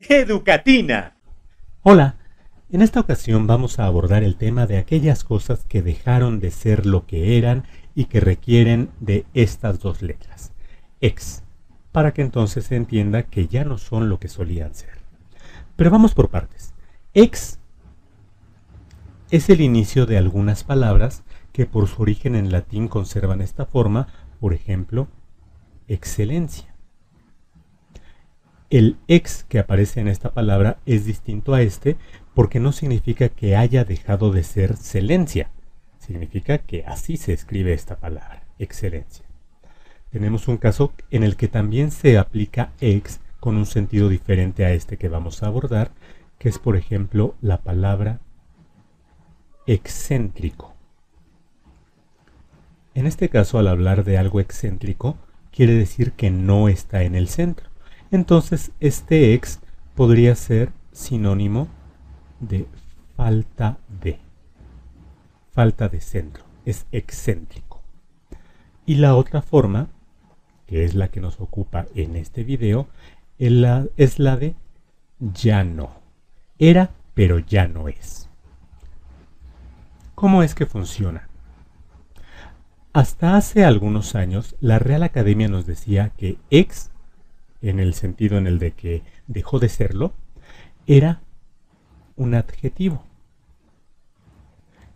Educatina. Hola, en esta ocasión vamos a abordar el tema de aquellas cosas que dejaron de ser lo que eran y que requieren de estas dos letras, ex, para que entonces se entienda que ya no son lo que solían ser. Pero vamos por partes. Ex es el inicio de algunas palabras que por su origen en latín conservan esta forma, por ejemplo, excelencia. El ex que aparece en esta palabra es distinto a este porque no significa que haya dejado de ser celencia. Significa que así se escribe esta palabra, excelencia. Tenemos un caso en el que también se aplica ex con un sentido diferente a este que vamos a abordar, que es por ejemplo la palabra excéntrico. En este caso, al hablar de algo excéntrico, quiere decir que no está en el centro. Entonces, este ex podría ser sinónimo de falta de centro, es excéntrico. Y la otra forma, que es la que nos ocupa en este video, es la de ya no. Era, pero ya no es. ¿Cómo es que funciona? Hasta hace algunos años, la Real Academia nos decía que ex, en el sentido en el de que dejó de serlo, era un adjetivo.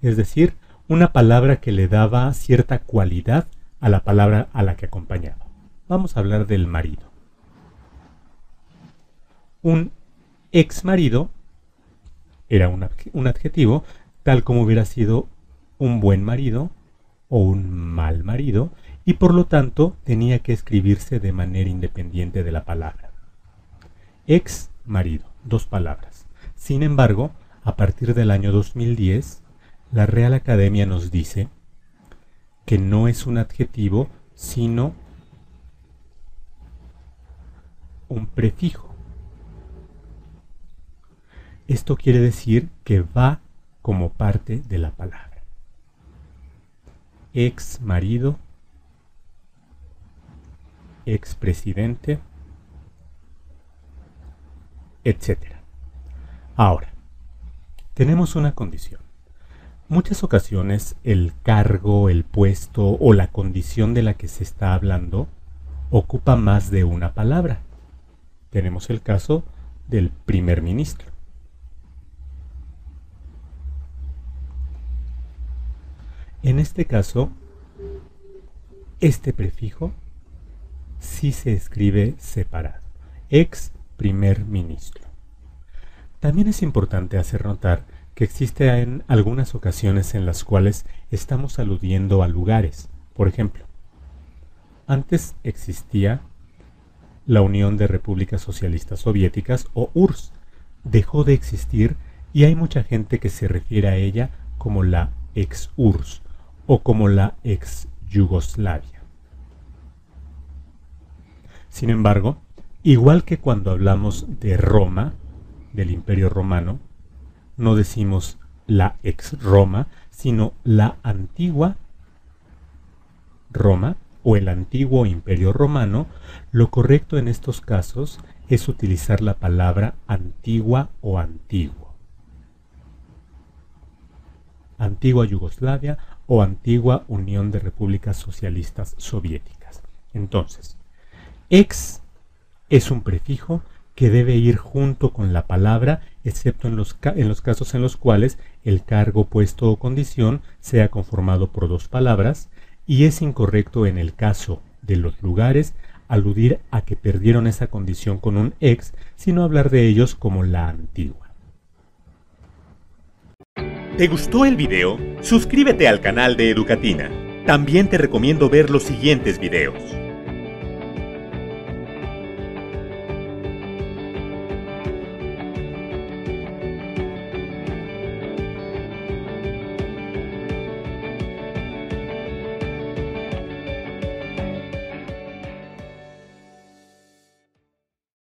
Es decir, una palabra que le daba cierta cualidad a la palabra a la que acompañaba. Vamos a hablar del marido. Un ex marido era un adjetivo, tal como hubiera sido un buen marido o un mal marido, y por lo tanto tenía que escribirse de manera independiente de la palabra. Ex marido, dos palabras. Sin embargo, a partir del año 2010, la Real Academia nos dice que no es un adjetivo, sino un prefijo. Esto quiere decir que va como parte de la palabra. Ex marido, ex presidente, etc. Ahora, tenemos una condición. Muchas ocasiones el cargo, el puesto o la condición de la que se está hablando ocupa más de una palabra. Tenemos el caso del primer ministro. En este caso, este prefijo sí se escribe separado. Ex primer ministro. También es importante hacer notar que existen algunas ocasiones en las cuales estamos aludiendo a lugares. Por ejemplo, antes existía la Unión de Repúblicas Socialistas Soviéticas o URSS. Dejó de existir y hay mucha gente que se refiere a ella como la ex-URSS o como la ex-Yugoslavia. Sin embargo, igual que cuando hablamos de Roma, del Imperio Romano, no decimos la ex-Roma, sino la antigua Roma o el antiguo Imperio Romano. Lo correcto en estos casos es utilizar la palabra antigua o antiguo. Antigua Yugoslavia o antigua Unión de Repúblicas Socialistas Soviéticas. Entonces, ex es un prefijo que debe ir junto con la palabra, excepto en los casos en los cuales el cargo, puesto o condición sea conformado por dos palabras, y es incorrecto en el caso de los lugares aludir a que perdieron esa condición con un ex, sino hablar de ellos como la antigua. ¿Te gustó el video? Suscríbete al canal de Educatina. También te recomiendo ver los siguientes videos.